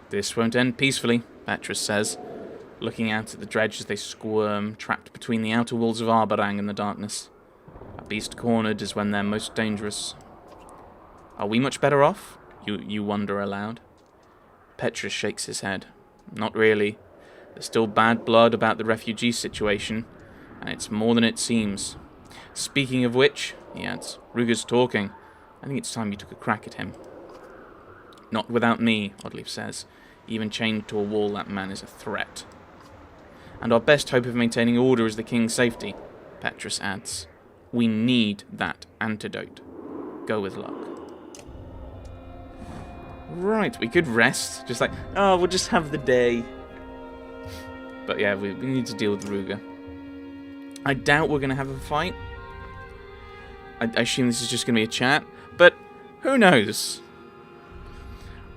This won't end peacefully, Petrus says, looking out at the dredge as they squirm, trapped between the outer walls of Arbarang and the darkness. A beast cornered is when they're most dangerous. Are we much better off? You wonder aloud. Petrus shakes his head. Not really. There's still bad blood about the refugee situation, and it's more than it seems. Speaking of which, he adds, Ruger's talking. I think it's time you took a crack at him. Not without me, Oddleif says. Even chained to a wall, that man is a threat. And our best hope of maintaining order is the king's safety, Petrus adds. We need that antidote. Go with luck. Right, we could rest. Just like, oh, we'll just have the day. But yeah, we need to deal with Ruger. I doubt we're going to have a fight. I assume this is just going to be a chat. But who knows?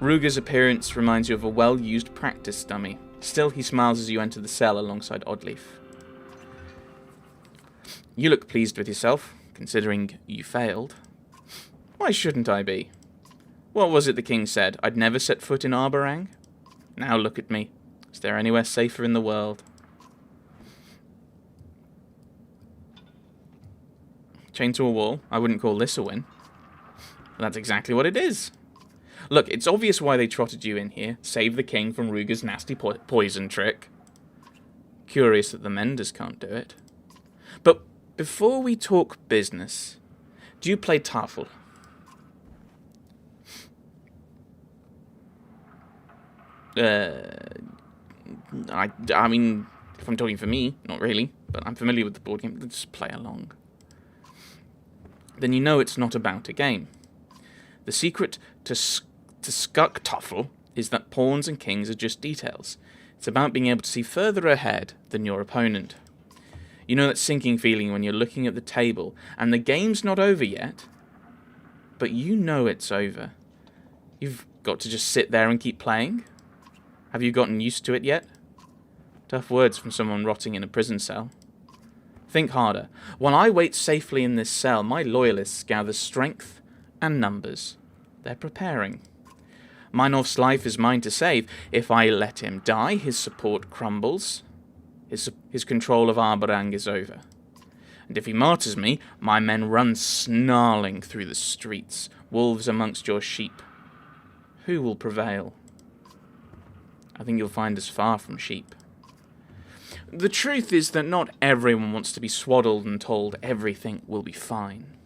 Ruger's appearance reminds you of a well-used practice dummy. Still, he smiles as you enter the cell alongside Oddleif. You look pleased with yourself, considering you failed. Why shouldn't I be? What was it the king said? I'd never set foot in Arbarang? Now look at me. Is there anywhere safer in the world? Chained to a wall? I wouldn't call this a win. That's exactly what it is. Look, it's obvious why they trotted you in here. Save the king from Ruger's nasty poison trick. Curious that the Menders can't do it. But before we talk business, do you play Tafel? I mean, if I'm talking for me, not really, but I'm familiar with the board game. Just play along. Then you know it's not about a game. The secret to Skuck Tafel is that pawns and kings are just details. It's about being able to see further ahead than your opponent. You know that sinking feeling when you're looking at the table and the game's not over yet, but you know it's over. You've got to just sit there and keep playing? Have you gotten used to it yet? Tough words from someone rotting in a prison cell. Think harder. While I wait safely in this cell, my loyalists gather strength and numbers. They're preparing. Meinhoff's life is mine to save. If I let him die, his support crumbles. His control of Arbarang is over. And if he martyrs me, my men run snarling through the streets, wolves amongst your sheep. Who will prevail? I think you'll find us far from sheep. The truth is that not everyone wants to be swaddled and told everything will be fine.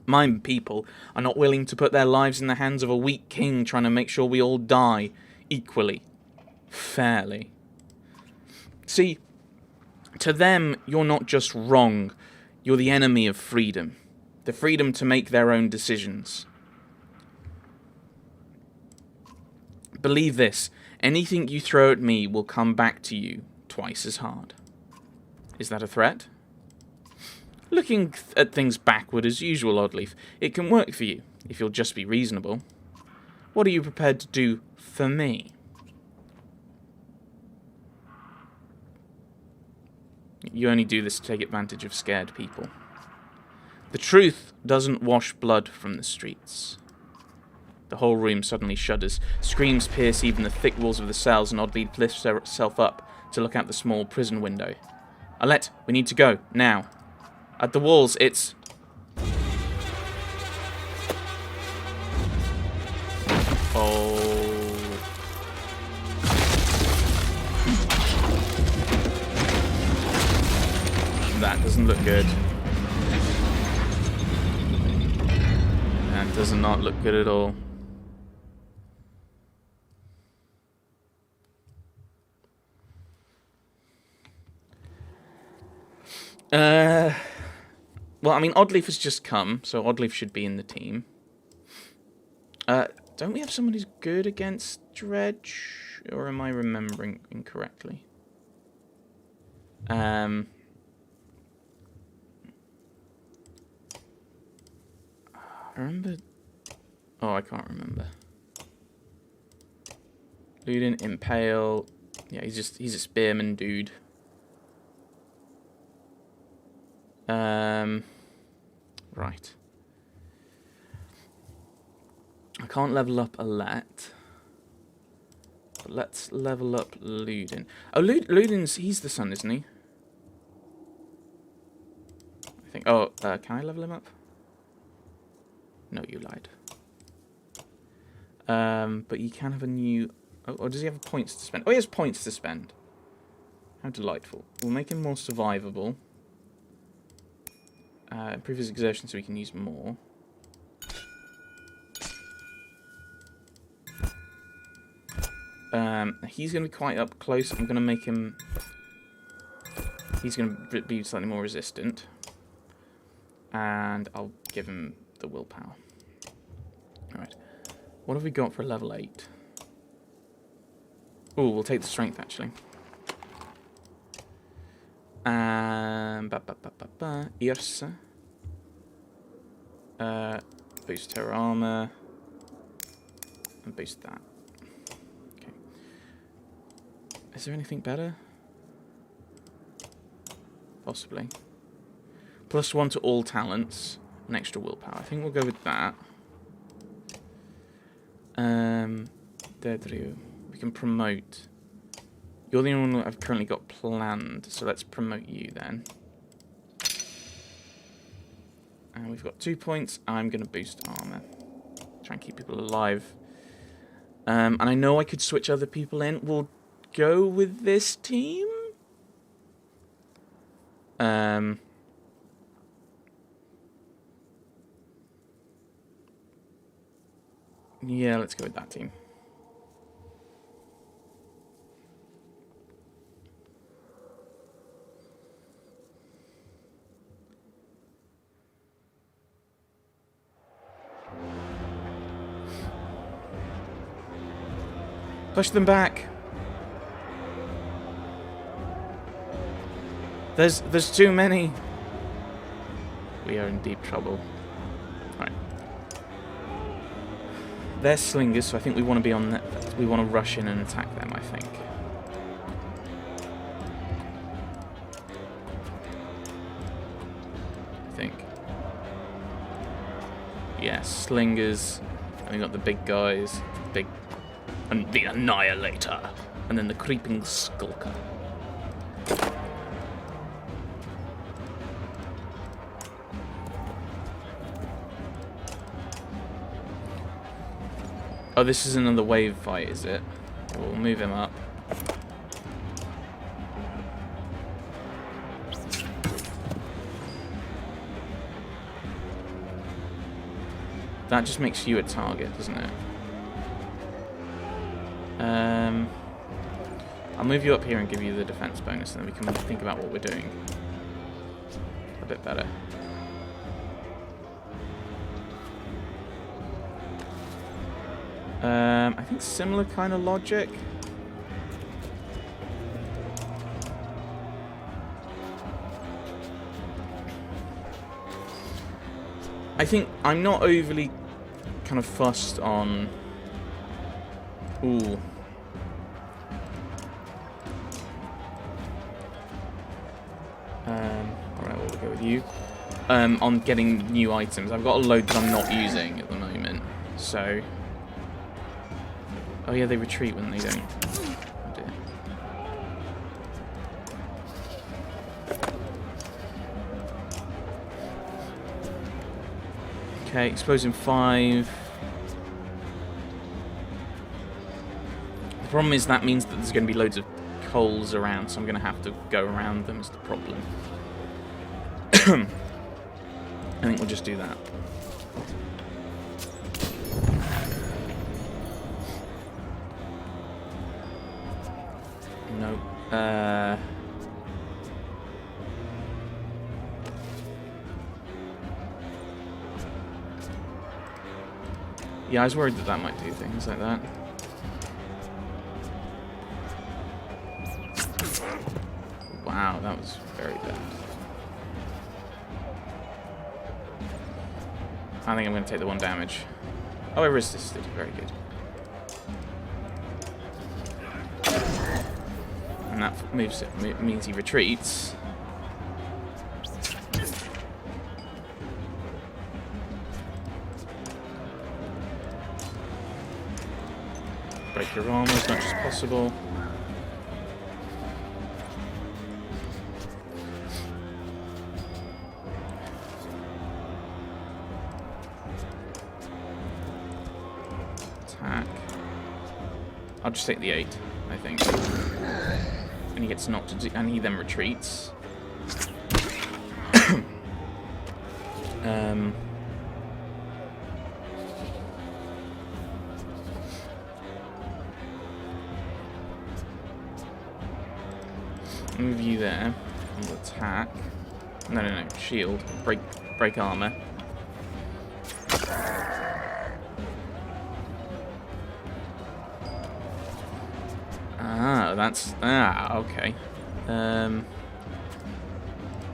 My people are not willing to put their lives in the hands of a weak king trying to make sure we all die equally, fairly. See, to them, you're not just wrong, you're the enemy of freedom. The freedom to make their own decisions. Believe this, anything you throw at me will come back to you twice as hard. Is that a threat? Looking at things backward as usual, Oddleif, it can work for you, if you'll just be reasonable. What are you prepared to do for me? You only do this to take advantage of scared people. The truth doesn't wash blood from the streets. The whole room suddenly shudders. Screams pierce even the thick walls of the cells, and Oddleif lifts herself up to look out the small prison window. Alette, we need to go, now. At the walls, it's... Oh... That doesn't look good. That does not look good at all. Well, I mean, Oddleif has just come, so Oddleif should be in the team. Don't we have someone who's good against Dredge? Or am I remembering incorrectly? I remember... Oh, I can't remember. Ludin, Impale... Yeah, he's a spearman dude. Right. I can't level up Alette. let's level up Ludin. Oh, Ludin's, he's the son, isn't he? I think. Oh, can I level him up? No, you lied. But you can have a new... Oh, or does he have points to spend? Oh, he has points to spend. How delightful. We'll make him more survivable. Improve his exertion so we can use more. He's going to be quite up close. I'm going to make him... He's going to be slightly more resistant. And I'll give him the willpower. Alright. What have we got for level 8? Oh, we'll take the strength, actually. Irsa. Boost her armor. And boost that. Okay. Is there anything better? Possibly. +1 to all talents. An extra willpower. I think we'll go with that. Dedrio. We can promote. You're the only one I've currently got planned, so let's promote you then. And we've got 2 points. I'm going to boost armor. Try and keep people alive. And I know I could switch other people in. We'll go with this team. Yeah, let's go with that team. Push them back. There's too many. We are in deep trouble. Right. They're slingers, so I think we want to be on that. We want to rush in and attack them, I think. Yeah, slingers. And we got the big guys. Big and the Annihilator. And then the creeping skulker. Oh, this is another wave fight, is it? We'll move him up. That just makes you a target, doesn't it? I'll move you up here and give you the defense bonus, and then we can think about what we're doing a bit better. I think similar kind of logic. I think I'm not overly kind of fussed on... Ooh. Alright, we'll go with you. On getting new items. I've got a load that I'm not using at the moment, so... Oh yeah, they retreat when they don't. Oh dear. Okay, explosion 5. The problem is that means that there's going to be loads of coals around, so I'm going to have to go around them is the problem. I think we'll just do that. No. Yeah, I was worried that that might do things like that. Wow, that was very bad. I think I'm going to take the 1 damage. Oh, I resisted. Very good. And that means he retreats. break your armor as much as possible. Attack. I'll just take the 8, I think. And he gets knocked, and he then retreats. Move you there. And we'll attack. No. Shield. Break armor. Okay.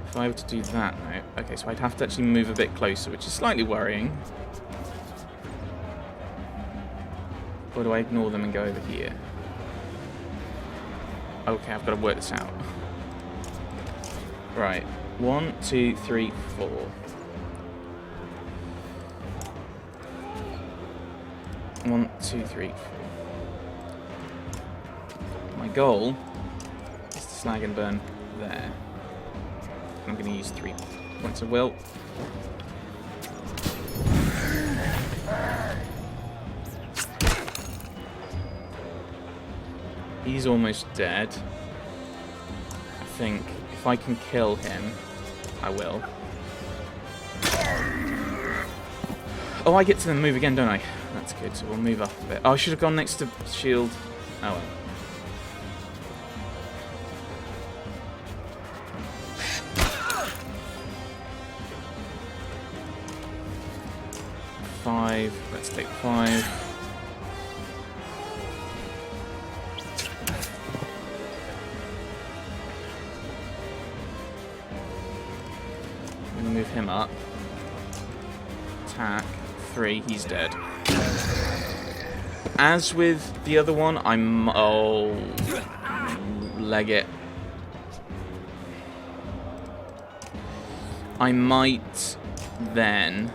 If I were to do that now... Okay, so I'd have to actually move a bit closer, which is slightly worrying. Or do I ignore them and go over here? Okay, I've got to work this out. Right. 1, 2, 3, 4. One, two, three, 4. My goal is to slag and burn there. I'm going to use 3 points of will. He's almost dead. I think if I can kill him, I will. Oh, I get to then move again, don't I? That's good, so we'll move up a bit. Oh, I should have gone next to shield. Oh well. Let's take 5. I'm gonna move him up. Attack 3. He's dead. As with the other one, leg it. I might then.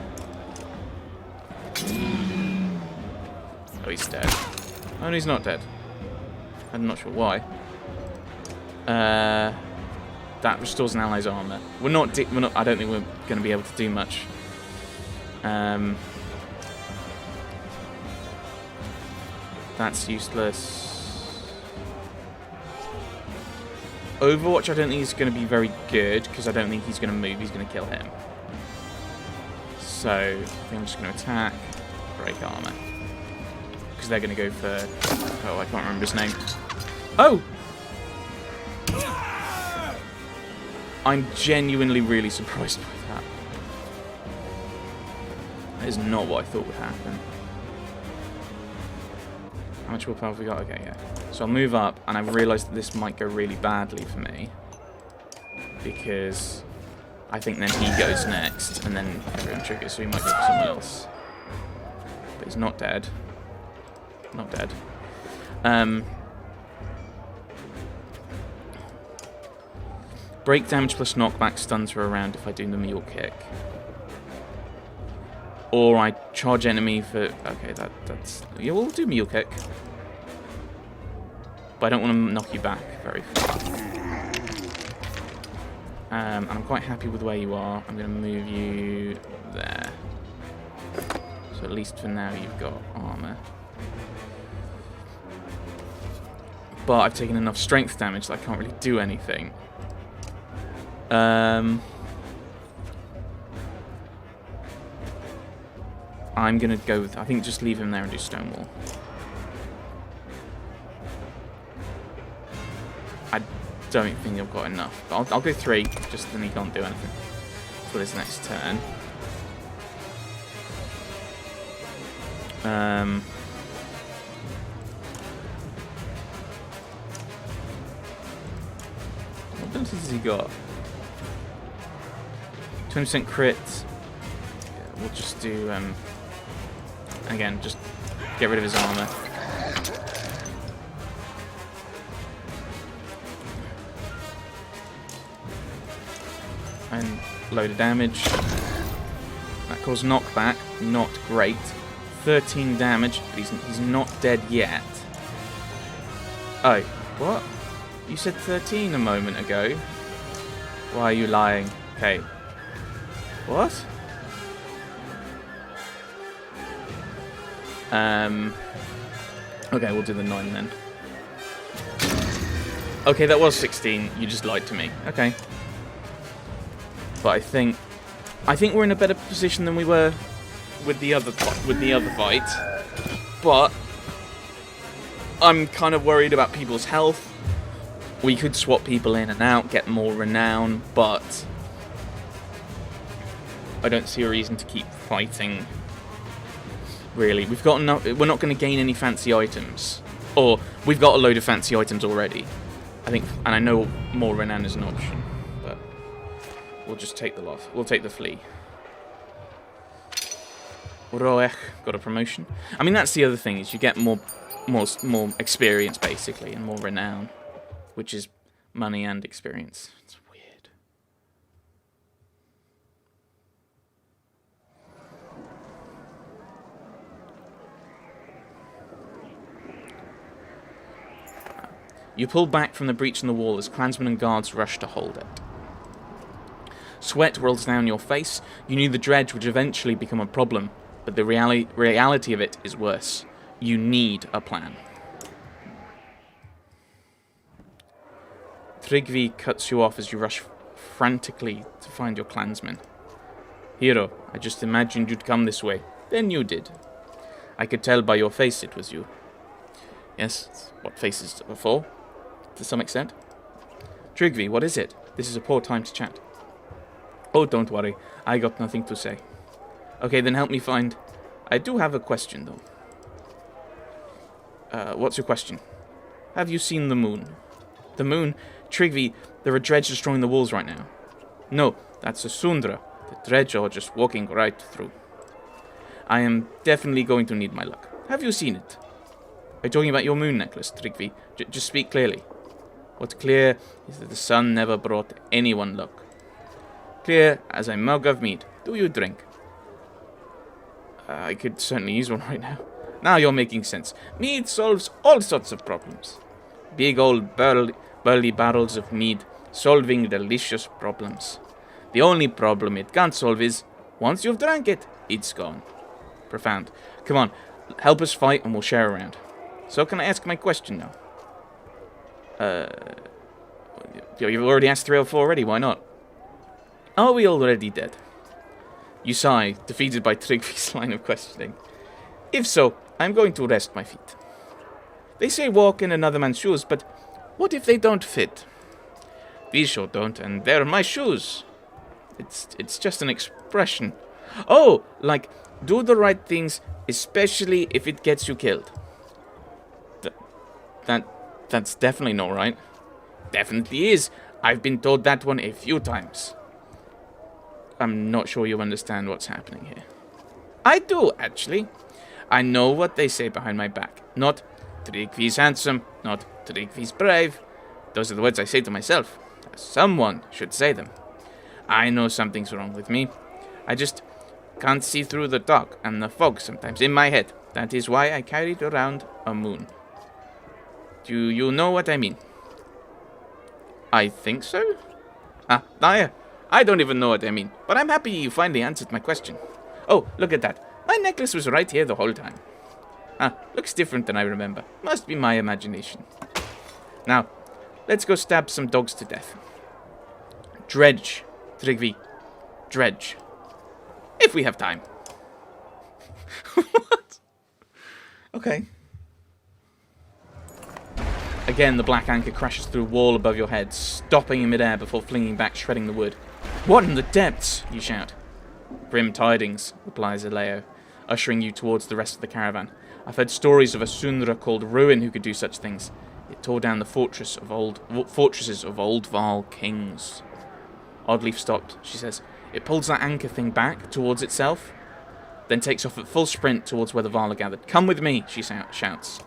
Oh, he's dead. Oh, no, he's not dead. I'm not sure why. That restores an ally's armor. We're not. I don't think we're going to be able to do much. That's useless. Overwatch, I don't think is going to be very good because I don't think he's going to move. He's going to kill him. So I think I'm just going to attack, break armor. Because they're going to go for... Oh, I can't remember his name. Oh! I'm genuinely really surprised by that. That is not what I thought would happen. How much willpower have we got? Okay, yeah. So I'll move up, and I've realised that this might go really badly for me. Because I think then he goes next, and then everyone triggers, so he might go for someone else. But he's not dead. Not dead. Break damage plus knockback stuns for a round if I do the mule kick. Or I charge enemy for... Okay, that's... Yeah, we'll do mule kick. But I don't want to knock you back very far. And I'm quite happy with where you are. I'm going to move you there. So at least for now you've got armor. But I've taken enough strength damage that I can't really do anything. I'm going to go with... I think just leave him there and do Stonewall. I don't think I've got enough. But I'll go 3, just then he can't do anything for his next turn. What abilities has he got? 20% crit. Yeah, we'll just do... again, just get rid of his armor. And load of damage. That caused knockback. Not great. 13 damage, but he's not dead yet. Oh, what? You said 13 a moment ago. Why are you lying? Okay. What? Okay, we'll do the 9 then. Okay, that was 16. You just lied to me. Okay. But I think we're in a better position than we were with the other fight. But I'm kind of worried about people's health. We could swap people in and out, get more renown, but I don't see a reason to keep fighting. Really, we've got enough. We're not going to gain any fancy items, or we've got a load of fancy items already. I think, and I know more renown is an option, but we'll just take the loss. We'll take the flea. Roech got a promotion. I mean, that's the other thing, is you get more experience basically, and more renown, which is money and experience. It's weird. You pull back from the breach in the wall as clansmen and guards rush to hold it. Sweat rolls down your face. You knew the dredge would eventually become a problem, but the reality of it is worse. You need a plan. Tryggvi cuts you off as you rush frantically to find your clansmen. Hero, I just imagined you'd come this way. Then you did. I could tell by your face it was you. Yes, it's what faces are for, to some extent. Tryggvi, what is it? This is a poor time to chat. Oh, don't worry. I got nothing to say. Okay, then help me find... I do have a question, though. What's your question? Have you seen the moon? The moon? Tryggvi, there are dredge destroying the walls right now. No, that's a Sundra. The dredge are just walking right through. I am definitely going to need my luck. Have you seen it? Are you talking about your moon necklace, Tryggvi? Just speak clearly. What's clear is that the sun never brought anyone luck. Clear as a mug of mead. Do you drink? I could certainly use one right now. Now you're making sense. Mead solves all sorts of problems. Big old burly barrels of mead solving delicious problems. The only problem it can't solve is, once you've drank it, it's gone. Profound. Come on, help us fight and we'll share around. So can I ask my question now? You've already asked 3 or 4 already, why not? Are we already dead? You sigh, defeated by Tryggvi's line of questioning. If so, I'm going to rest my feet. They say walk in another man's shoes, but what if they don't fit? These sure don't, and they're my shoes. It's just an expression. Oh, like, do the right things, especially if it gets you killed. That's definitely not right. Definitely is. I've been told that one a few times. I'm not sure you understand what's happening here. I do, actually. I know what they say behind my back. Not, Tryggvi's handsome, not, Tryggvi's brave. Those are the words I say to myself. Someone should say them. I know something's wrong with me. I just can't see through the dark and the fog sometimes in my head. That is why I carried around a moon. Do you know what I mean? I think so. I don't even know what I mean, but I'm happy you finally answered my question. Oh, look at that. My necklace was right here the whole time. Looks different than I remember. Must be my imagination. Now, let's go stab some dogs to death. Dredge, Tryggvi. Dredge. If we have time. What? Okay. Again, the black anchor crashes through a wall above your head, stopping in midair before flinging back, shredding the wood. What in the depths? You shout. Grim tidings, replies Aleo, ushering you towards the rest of the caravan. I've heard stories of a Sundra called Ruin who could do such things. It tore down the fortresses of old Val kings. Oddleaf stopped, she says. It pulls that anchor thing back towards itself, then takes off at full sprint towards where the Val are gathered. Come with me, she shouts.